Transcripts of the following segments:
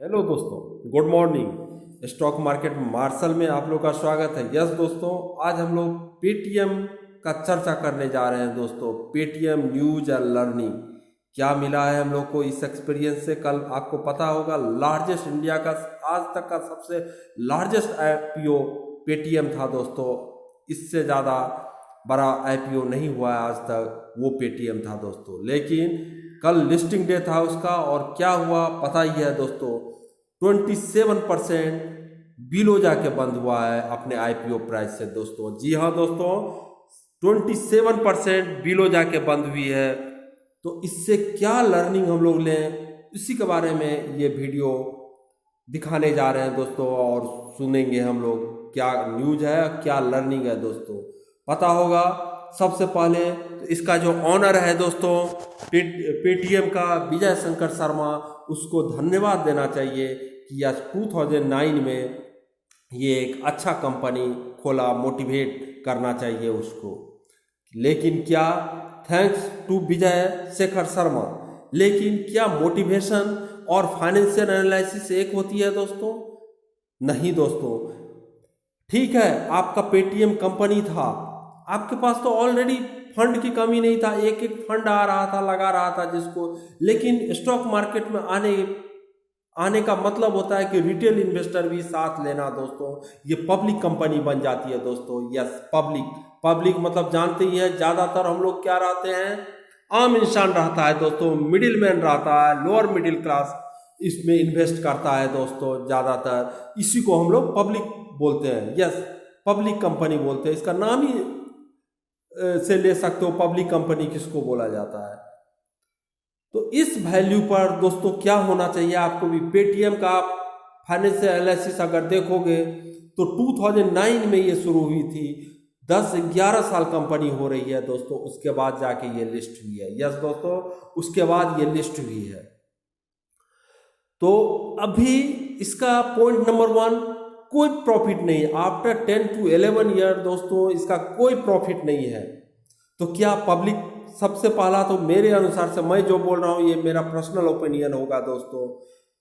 Hello दोस्तों, good morning. Stock market marshal में आप लोग का स्वागत है। यस दोस्तों, आज हम लोग पेटीएम का चर्चा करने जा रहे हैं। दोस्तों, पेटीएम न्यूज एंड लर्निंग क्या मिला है हम लोग को इस एक्सपीरियंस से। कल आपको पता होगा लार्जेस्ट इंडिया का आज तक का सबसे लार्जेस्ट आईपीओ पेटीएम था। दोस्तों, इससे ज़्यादा बड़ा आईपीओ नहीं हुआ है आज तक, वो पेटीएम था दोस्तों। लेकिन कल लिस्टिंग डे था उसका, और क्या हुआ पता ही है दोस्तों, 27% बिलो जाके बंद हुआ है अपने आईपीओ प्राइस से। दोस्तों जी हाँ दोस्तों, 27% बिलो जाके बंद हुई है। तो इससे क्या लर्निंग हम लोग लें, इसी के बारे में ये वीडियो दिखाने जा रहे हैं दोस्तों, और सुनेंगे हम लोग क्या न्यूज है, क्या लर्निंग है। दोस्तों पता होगा, सबसे पहले तो इसका जो ऑनर है दोस्तों पेटीएम का, विजय शंकर शर्मा, उसको धन्यवाद देना चाहिए कि आज 2009 में ये एक अच्छा कंपनी खोला, मोटिवेट करना चाहिए उसको। लेकिन क्या, थैंक्स टू विजय शेखर शर्मा। लेकिन क्या मोटिवेशन और फाइनेंशियल एनालिसिस एक होती है दोस्तों? नहीं दोस्तों। ठीक है, आपका पेटीएम कंपनी था, आपके पास तो ऑलरेडी फंड की कमी नहीं था, एक एक फंड आ रहा था, लगा रहा था जिसको। लेकिन स्टॉक मार्केट में आने का मतलब होता है कि रिटेल इन्वेस्टर भी साथ लेना दोस्तों। ये पब्लिक कंपनी बन जाती है दोस्तों। यस, पब्लिक मतलब जानते ही हैं, ज़्यादातर हम लोग क्या रहते हैं, आम इंसान रहता है दोस्तों, मिडिल मैन रहता है, लोअर मिडिल क्लास इसमें इन्वेस्ट करता है दोस्तों ज़्यादातर। इसी को हम लोग पब्लिक बोलते हैं। यस, पब्लिक कंपनी बोलते हैं, इसका नाम ही से ले सकते हो, पब्लिक कंपनी किसको बोला जाता है। तो इस वैल्यू पर दोस्तों क्या होना चाहिए आपको भी। पेटीएम का फाइनेंशियल एनालिसिस अगर देखोगे तो 2009 में ये शुरू हुई थी, 10-11 साल कंपनी हो रही है दोस्तों, उसके बाद जाके ये लिस्ट हुई है। यस दोस्तों, उसके बाद ये लिस्ट हुई है। तो अभी इसका पॉइंट नंबर 1, कोई प्रॉफिट नहीं। आफ्टर 10 to 11 ईयर दोस्तों इसका कोई प्रॉफिट नहीं है। तो क्या पब्लिक, सबसे पहला तो मेरे अनुसार से, मैं जो बोल रहा हूँ ये मेरा पर्सनल ओपिनियन होगा दोस्तों,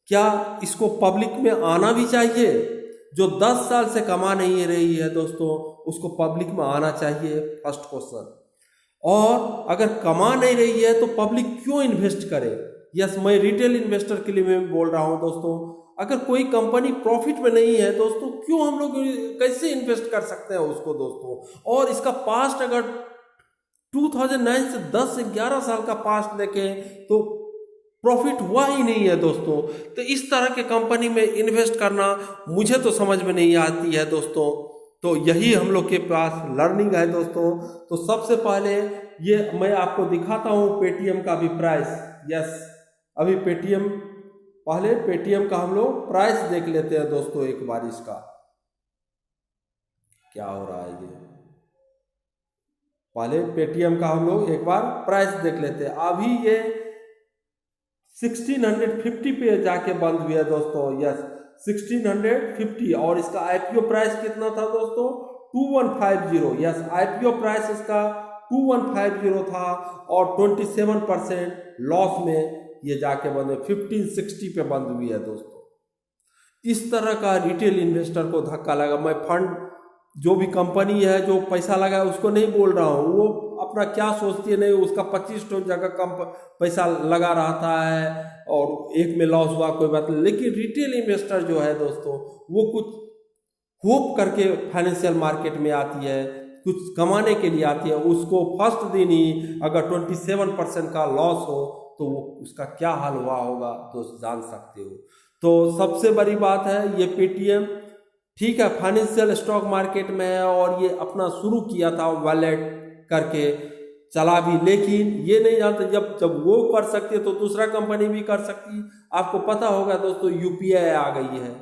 क्या इसको पब्लिक में आना भी चाहिए? जो 10 साल से कमा नहीं रही है दोस्तों, उसको पब्लिक में आना चाहिए, फर्स्ट क्वेश्चन। और अगर कमा नहीं रही है तो पब्लिक क्यों इन्वेस्ट करे? यस, मैं रिटेल इन्वेस्टर के लिए मैं बोल रहा हूँ दोस्तों। अगर कोई कंपनी प्रॉफिट में नहीं है दोस्तों, क्यों हम लोग कैसे इन्वेस्ट कर सकते हैं उसको दोस्तों? और इसका पास्ट अगर 2009 से 10-11 साल का पास्ट देखें तो प्रॉफिट हुआ ही नहीं है दोस्तों। तो इस तरह के कंपनी में इन्वेस्ट करना मुझे तो समझ में नहीं आती है दोस्तों। तो यही हम लोग के पास लर्निंग है दोस्तों। तो सबसे पहले ये मैं आपको दिखाता हूँ पेटीएम का भी प्राइस। यस, अभी पहले पेटीएम का हम लोग प्राइस देख लेते हैं दोस्तों एक बार। इसका क्या हो रहा है, ये पहले पेटीएम का हम लोग एक बार प्राइस देख लेते हैं। अभी ये 1650 पे जाके बंद हुई है दोस्तों। यस, 1650। और इसका आईपीओ प्राइस कितना था दोस्तों? 2150। यस, आईपीओ प्राइस इसका 2150 था, और 27% लॉस में ये जाके बंद हुई, 1560 पे बंद हुई है दोस्तों। इस तरह का रिटेल इन्वेस्टर को धक्का लगा। मैं फंड, जो भी कंपनी है जो पैसा लगा उसको नहीं बोल रहा हूँ, वो अपना क्या सोचती है, नहीं उसका 25 जगह कम पैसा लगा रहता है और एक में लॉस हुआ कोई बात नहीं। लेकिन रिटेल इन्वेस्टर जो है दोस्तों, वो कुछ होप करके फाइनेंशियल मार्केट में आती है, कुछ कमाने के लिए आती है। उसको फर्स्ट दिन ही अगर 27% का लॉस हो तो वो उसका क्या हाल हुआ होगा दोस्त, जान सकते हो। तो सबसे बड़ी बात है, ये पेटीएम ठीक है फाइनेंशियल स्टॉक मार्केट में है, और ये अपना शुरू किया था वॉलेट करके, चला भी। लेकिन ये नहीं जानते, जब वो कर सकती है तो दूसरा कंपनी भी कर सकती है। आपको पता होगा दोस्तों, यूपीआई आ गई है।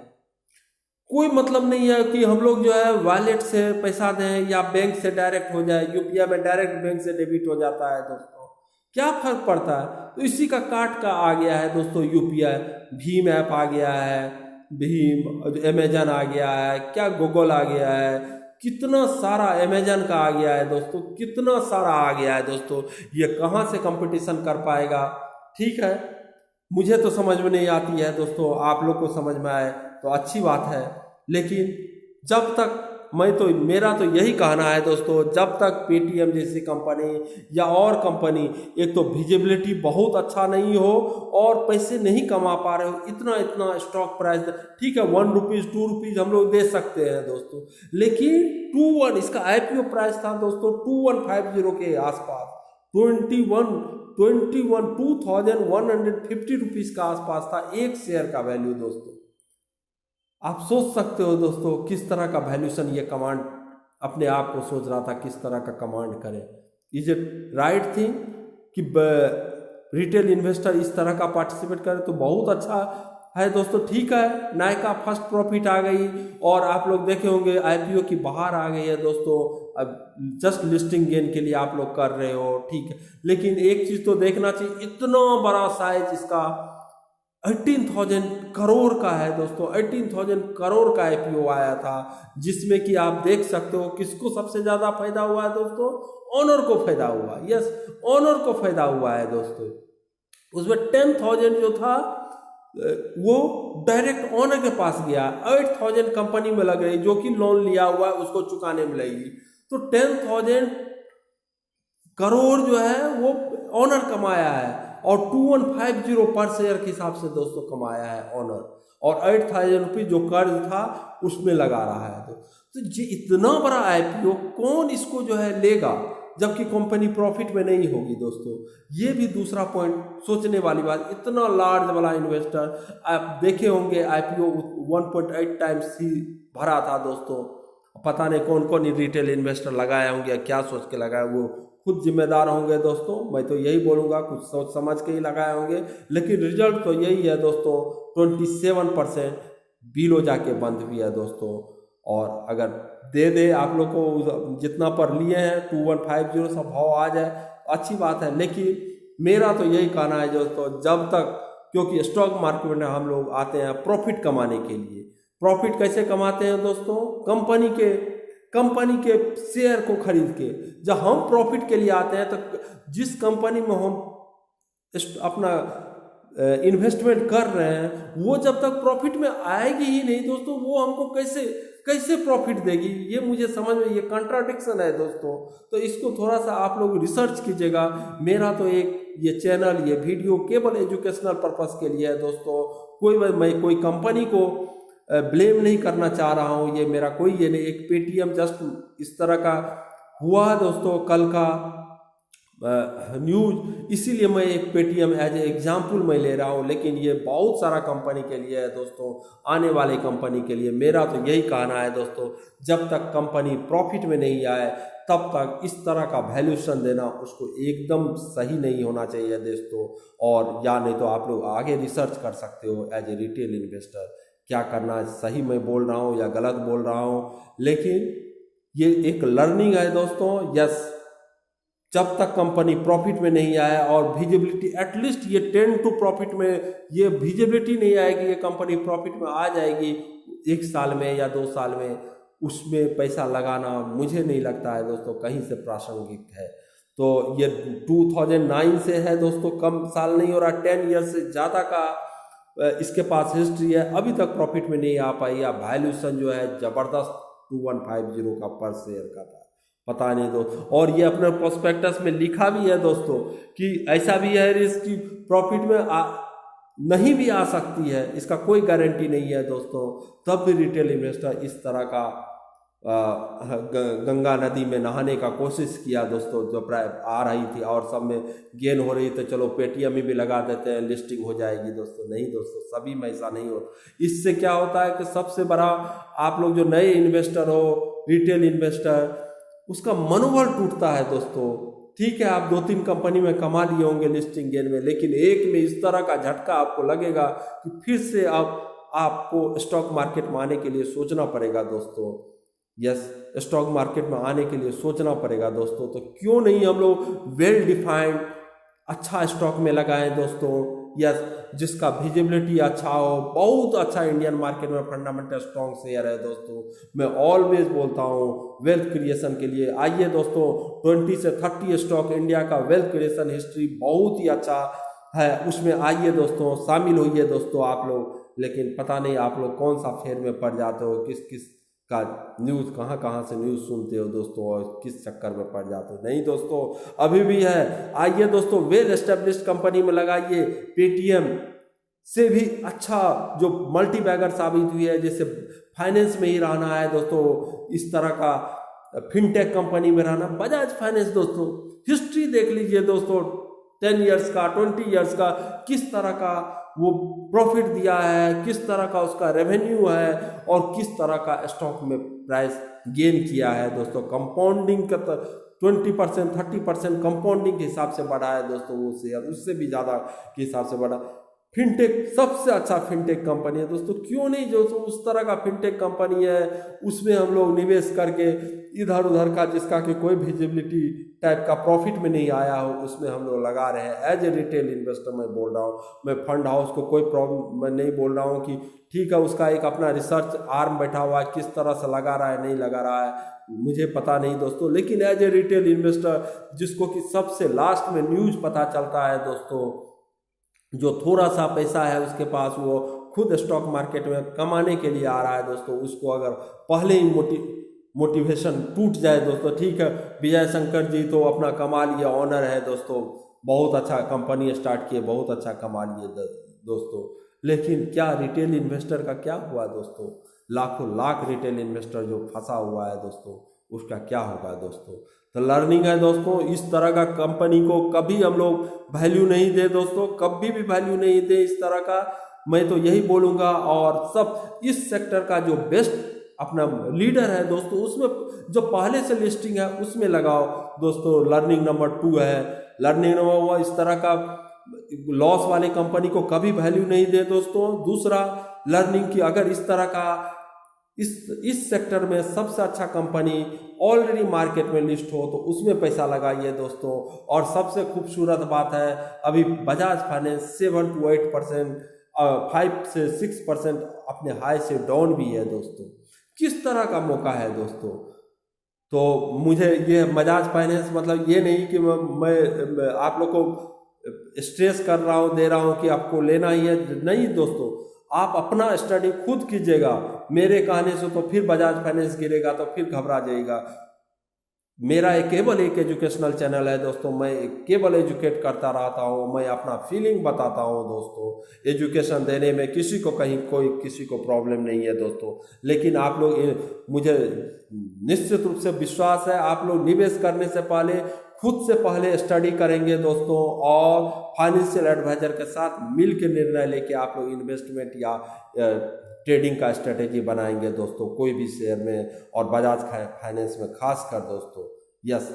कोई मतलब नहीं है कि हम लोग जो है वॉलेट से पैसा दें या बैंक से डायरेक्ट हो जाए। यूपीआई में डायरेक्ट बैंक से डेबिट हो जाता है दोस्तों, क्या फर्क पड़ता है? तो इसी का काट का आ गया है दोस्तों यूपीआई। भीम ऐप आ गया है, भीम, अमेजन आ गया है, क्या गूगल आ गया है, कितना सारा अमेजन का आ गया है दोस्तों, कितना सारा आ गया है दोस्तों। ये कहाँ से कंपटीशन कर पाएगा? ठीक है, मुझे तो समझ में नहीं आती है दोस्तों, आप लोग को समझ में आए तो अच्छी बात है। लेकिन जब तक मेरा तो यही कहना है दोस्तों, जब तक पेटीएम जैसी कंपनी या और कंपनी एक तो विजिबिलिटी बहुत अच्छा नहीं हो और पैसे नहीं कमा पा रहे हो, इतना इतना स्टॉक प्राइस, ठीक है 1 रुपीज़ 2 रुपीज़ हम लोग दे सकते हैं दोस्तों, लेकिन 21 इसका आईपीओ प्राइस था दोस्तों 2150 के आसपास, 2150 रुपीज़ का आसपास था एक शेयर का वैल्यू दोस्तों। आप सोच सकते हो दोस्तों किस तरह का वैल्यूशन ये कमांड अपने आप को सोच रहा था, किस तरह का कमांड करे। इज इट राइट थिंग कि रिटेल इन्वेस्टर इस तरह का पार्टिसिपेट करे तो बहुत अच्छा है दोस्तों। ठीक है, नायका फर्स्ट प्रॉफिट आ गई और आप लोग देखे होंगे आईपीओ की बाहर आ गई है दोस्तों, अब जस्ट लिस्टिंग गेन के लिए आप लोग कर रहे हो, ठीक है, लेकिन एक चीज़ तो देखना चाहिए, इतना बड़ा साइज इसका 18,000 करोड़ का है दोस्तों, 18,000 करोड़ का आईपीओ आया था, जिसमें कि आप देख सकते हो किसको सबसे ज़्यादा फायदा हुआ है दोस्तों, ऑनर को फायदा हुआ, यस ऑनर को फायदा हुआ है दोस्तों। उसमें 10,000 जो था वो डायरेक्ट ऑनर के पास गया, 8,000 कंपनी में लग रही जो कि लोन लिया हुआ है उसको चुकाने में लगेगी, तो 10,000 करोड़ जो है वो ऑनर कमाया है और 2150 पर शेयर के हिसाब से दोस्तों कमाया है ऑनर, और 8,000 रुपये जो कर्ज था उसमें लगा रहा है। तो ये इतना बड़ा आईपीओ कौन इसको जो है लेगा जबकि कंपनी प्रॉफिट में नहीं होगी दोस्तों। ये भी दूसरा पॉइंट सोचने वाली बात, इतना लार्ज वाला इन्वेस्टर, आप देखे होंगे आईपीओ 1.8 टाइम्स ही भरा था दोस्तों, पता नहीं कौन कौन रिटेल इन्वेस्टर लगाए होंगे, क्या सोच के लगाए, वो खुद जिम्मेदार होंगे दोस्तों, मैं तो यही बोलूँगा कुछ सोच समझ के ही लगाए होंगे, लेकिन रिजल्ट तो यही है दोस्तों, 27% बिलो जाके बंद हुई है दोस्तों। और अगर दे आप लोग को जितना पर लिए हैं 2150 सब भाव आ जाए अच्छी बात है, लेकिन मेरा तो यही कहना है दोस्तों, जब तक, क्योंकि स्टॉक मार्केट में हम लोग आते हैं प्रॉफिट कमाने के लिए। प्रॉफिट कैसे कमाते हैं दोस्तों, कंपनी के शेयर को खरीद के। जब हम प्रॉफिट के लिए आते हैं तो जिस कंपनी में हम अपना इन्वेस्टमेंट कर रहे हैं वो जब तक प्रॉफिट में आएगी ही नहीं दोस्तों, वो हमको कैसे प्रॉफिट देगी, ये मुझे समझ में, ये कॉन्ट्राडिक्शन है दोस्तों। तो इसको थोड़ा सा आप लोग रिसर्च कीजिएगा। मेरा तो ये चैनल, ये वीडियो केवल एजुकेशनल पर्पस के लिए है दोस्तों, मैं कोई कंपनी को ब्लेम नहीं करना चाह रहा हूँ, ये मेरा कोई ये नहीं, एक पेटीएम जस्ट इस तरह का हुआ दोस्तों कल का न्यूज, इसीलिए मैं एक पेटीएम एज ए एग्जाम्पल मैं ले रहा हूँ, लेकिन ये बहुत सारा कंपनी के लिए है दोस्तों, आने वाले कंपनी के लिए। मेरा तो यही कहना है दोस्तों, जब तक कंपनी प्रॉफिट में नहीं आए तब तक इस तरह का वैल्यूएशन देना उसको एकदम सही नहीं होना चाहिए दोस्तों। और या नहीं तो आप लोग आगे रिसर्च कर सकते हो एज ए रिटेल इन्वेस्टर, क्या करना है, सही मैं बोल रहा हूँ या गलत बोल रहा हूँ, लेकिन ये एक लर्निंग है दोस्तों। यस, जब तक कंपनी प्रॉफिट में नहीं आया और विजिबिलिटी एटलीस्ट ये 10 टू प्रॉफिट में, ये विजिबिलिटी नहीं आएगी, ये कंपनी प्रॉफिट में आ जाएगी 1 साल में या 2 साल में, उसमें पैसा लगाना मुझे नहीं लगता है दोस्तों कहीं से प्रासंगिक है। तो ये 2009 से है दोस्तों, कम साल नहीं हो रहा, 10 ईयर से ज़्यादा का इसके पास हिस्ट्री है, अभी तक प्रॉफिट में नहीं आ पाई। या वैल्यूएशन जो है ज़बरदस्त 2150 का पर शेयर का था, पता नहीं दोस्तों। और ये अपने प्रोस्पेक्टस में लिखा भी है दोस्तों कि ऐसा भी है रिस्क की प्रॉफिट में नहीं भी आ सकती है, इसका कोई गारंटी नहीं है दोस्तों। तब भी रिटेल इन्वेस्टर इस तरह का गंगा नदी में नहाने का कोशिश किया दोस्तों, जो प्राय आ रही थी और सब में गेन हो रही, तो चलो पेटीएम में भी लगा देते हैं, लिस्टिंग हो जाएगी दोस्तों। नहीं दोस्तों, सभी में ऐसा नहीं हो। इससे क्या होता है कि सबसे बड़ा, आप लोग जो नए इन्वेस्टर हो, रिटेल इन्वेस्टर, उसका मनोबल टूटता है दोस्तों। ठीक है, आप 2-3 कंपनी में कमा लिए होंगे लिस्टिंग गेन में, लेकिन एक में इस तरह का झटका आपको लगेगा कि फिर से आपको स्टॉक मार्केट में आने के लिए सोचना पड़ेगा दोस्तों। यस, स्टॉक मार्केट में आने के लिए सोचना पड़ेगा दोस्तों। तो क्यों नहीं हम लोग वेल डिफाइंड अच्छा स्टॉक में लगाएं दोस्तों, यस, जिसका विजिबिलिटी अच्छा हो, बहुत अच्छा इंडियन मार्केट में फंडामेंटल स्ट्रॉन्ग शेयर है दोस्तों। मैं ऑलवेज बोलता हूँ वेल्थ क्रिएशन के लिए आइए दोस्तों, 20 से 30 स्टॉक, इंडिया का वेल्थ क्रिएशन हिस्ट्री बहुत ही अच्छा है उसमें आइए दोस्तों, शामिल होइए दोस्तों आप लोग। लेकिन पता नहीं आप लोग कौन सा फेर में पड़ जाते हो, किस किस का न्यूज़, कहाँ कहाँ से न्यूज़ सुनते हो दोस्तों और किस चक्कर में पड़ जाते हो। नहीं दोस्तों, अभी भी है, आइए दोस्तों, वेल एस्टेब्लिश्ड कंपनी में लगाइए। पेटीएम से भी अच्छा जो मल्टी बैगर साबित हुई है, जैसे फाइनेंस में ही रहना है दोस्तों, इस तरह का फिनटेक कंपनी में रहना, बजाज फाइनेंस दोस्तों, हिस्ट्री देख लीजिए दोस्तों, 10 ईयर्स का, 20 ईयर्स का, किस तरह का वो प्रॉफिट दिया है, किस तरह का उसका रेवेन्यू है और किस तरह का स्टॉक में प्राइस गेन किया है दोस्तों। कंपाउंडिंग का 20% 30% कंपाउंडिंग के हिसाब से बढ़ा है दोस्तों वो शेयर, उससे भी ज़्यादा के हिसाब से बढ़ा। फिनटेक सबसे अच्छा फिनटेक कंपनी है दोस्तों, क्यों नहीं दोस्तों, उस तरह का फिनटेक कंपनी है, उसमें हम लोग निवेश करके इधर उधर का जिसका कि कोई विजिबिलिटी टाइप का प्रॉफिट में नहीं आया हो, उसमें हम लोग लगा रहे हैं। एज ए रिटेल इन्वेस्टर मैं बोल रहा हूँ, मैं फंड हाउस को कोई प्रॉब्लम मैं नहीं बोल रहा हूँ कि ठीक है उसका एक अपना रिसर्च आर्म बैठा हुआ है, किस तरह से लगा रहा है नहीं लगा रहा है मुझे पता नहीं दोस्तों। लेकिन एज ए रिटेल इन्वेस्टर जिसको कि सबसे लास्ट में न्यूज़ पता चलता है दोस्तों, जो थोड़ा सा पैसा है उसके पास, वो खुद स्टॉक मार्केट में कमाने के लिए आ रहा है दोस्तों, उसको अगर पहले ही मोटिवेशन टूट जाए दोस्तों, ठीक है विजय शंकर जी तो अपना कमा लिए, ऑनर है दोस्तों, बहुत अच्छा कंपनी स्टार्ट किए, बहुत अच्छा कमा लिए दोस्तों। लेकिन क्या रिटेल इन्वेस्टर का क्या हुआ दोस्तों? लाखों लाख रिटेल इन्वेस्टर जो फंसा हुआ है दोस्तों, उसका क्या होगा दोस्तों? तो लर्निंग है दोस्तों, इस तरह का कंपनी को कभी हम लोग वैल्यू नहीं दे दोस्तों, कभी भी वैल्यू नहीं दे इस तरह का, मैं तो यही बोलूँगा। और सब इस सेक्टर का जो बेस्ट अपना लीडर है दोस्तों, उसमें जो पहले से लिस्टिंग है उसमें लगाओ दोस्तों। लर्निंग नंबर 2 है, लर्निंग नंबर 1 इस तरह का लॉस वाले कंपनी को कभी वैल्यू नहीं दे दोस्तों। दूसरा, लर्निंग की अगर इस तरह का इस सेक्टर में सबसे अच्छा कंपनी ऑलरेडी मार्केट में लिस्ट हो तो उसमें पैसा लगाइए दोस्तों। और सबसे खूबसूरत बात है, अभी बजाज फाइनेंस 7 to 8%, 5 से 6% अपने हाई से डाउन भी है दोस्तों। किस तरह का मौका है दोस्तों? तो मुझे ये बजाज फाइनेंस मतलब ये नहीं कि मैं आप लोग को स्ट्रेस कर रहा हूँ, दे रहा हूँ कि आपको लेना ही है, नहीं दोस्तों, आप अपना स्टडी खुद कीजिएगा। मेरे कहने से तो फिर बजाज फाइनेंस गिरेगा तो फिर घबरा जाएगा। मेरा केवल एक एजुकेशनल चैनल है दोस्तों, मैं केवल एजुकेट करता रहता हूँ, मैं अपना फीलिंग बताता हूँ दोस्तों। एजुकेशन देने में किसी को कहीं कोई किसी को प्रॉब्लम नहीं है दोस्तों। लेकिन आप लोग, मुझे निश्चित रूप से विश्वास है, आप लोग निवेश करने से पहले खुद से पहले स्टडी करेंगे दोस्तों, और फाइनेंशियल एडवाइजर के साथ मिल के निर्णय लेके आप लोग इन्वेस्टमेंट या ट्रेडिंग का स्ट्रेटेजी बनाएंगे दोस्तों, कोई भी शेयर में, और बजाज फाइनेंस में खास कर दोस्तों। यस,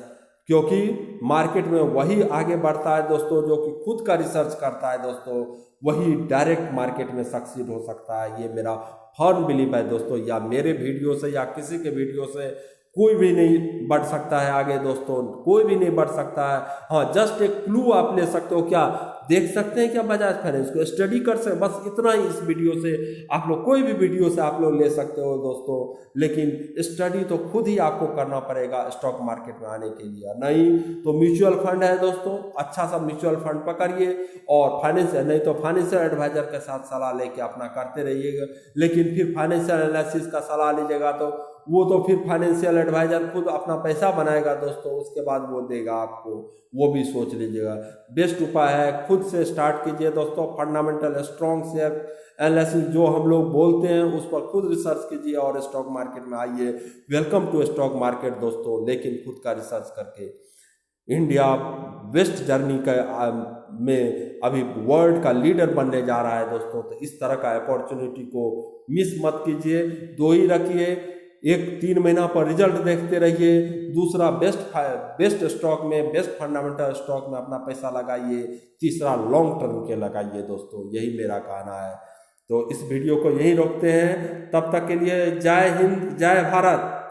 क्योंकि मार्केट में वही आगे बढ़ता है दोस्तों जो कि खुद का रिसर्च करता है दोस्तों, वही डायरेक्ट मार्केट में सक्सीड हो सकता है। ये मेरा फर्म बिलीव है दोस्तों, या मेरे वीडियो से या किसी के वीडियो से कोई भी नहीं बढ़ सकता है आगे दोस्तों, कोई भी नहीं बढ़ सकता है। हाँ, जस्ट एक क्लू आप ले सकते हो, क्या देख सकते हैं क्या बजाज फाइनेंस को, स्टडी कर सकते, बस इतना ही इस वीडियो से आप लोग, कोई भी वीडियो से आप लोग ले सकते हो दोस्तों। लेकिन स्टडी तो खुद ही आपको करना पड़ेगा स्टॉक मार्केट में आने के लिए। नहीं तो म्यूचुअल फंड है दोस्तों, अच्छा सा म्यूचुअल फंड पकड़िए, और नहीं तो फाइनेंशियल एडवाइजर के साथ सलाह लेके अपना करते रहिएगा। लेकिन फिर फाइनेंशियल एनालिसिस का सलाह लीजिएगा तो वो तो फिर फाइनेंशियल एडवाइजर खुद अपना पैसा बनाएगा दोस्तों, उसके बाद वो देगा आपको, वो भी सोच लीजिएगा। बेस्ट उपाय है खुद से स्टार्ट कीजिए दोस्तों। फंडामेंटल स्ट्रॉन्ग शेयर एनालिसिस जो हम लोग बोलते हैं उस पर खुद रिसर्च कीजिए और स्टॉक मार्केट में आइए। वेलकम टू स्टॉक मार्केट दोस्तों, लेकिन खुद का रिसर्च करके। इंडिया वेस्ट जर्नी का में अभी वर्ल्ड का लीडर बनने जा रहा है दोस्तों, तो इस तरह का अपॉर्चुनिटी को मिस मत कीजिए। 2 ही रखिए, एक 3 महीना पर रिजल्ट देखते रहिए, दूसरा बेस्ट स्टॉक में, बेस्ट फंडामेंटल स्टॉक में अपना पैसा लगाइए, तीसरा लॉन्ग टर्म के लगाइए दोस्तों, यही मेरा कहना है। तो इस वीडियो को यहीं रोकते हैं, तब तक के लिए जय हिंद, जय भारत।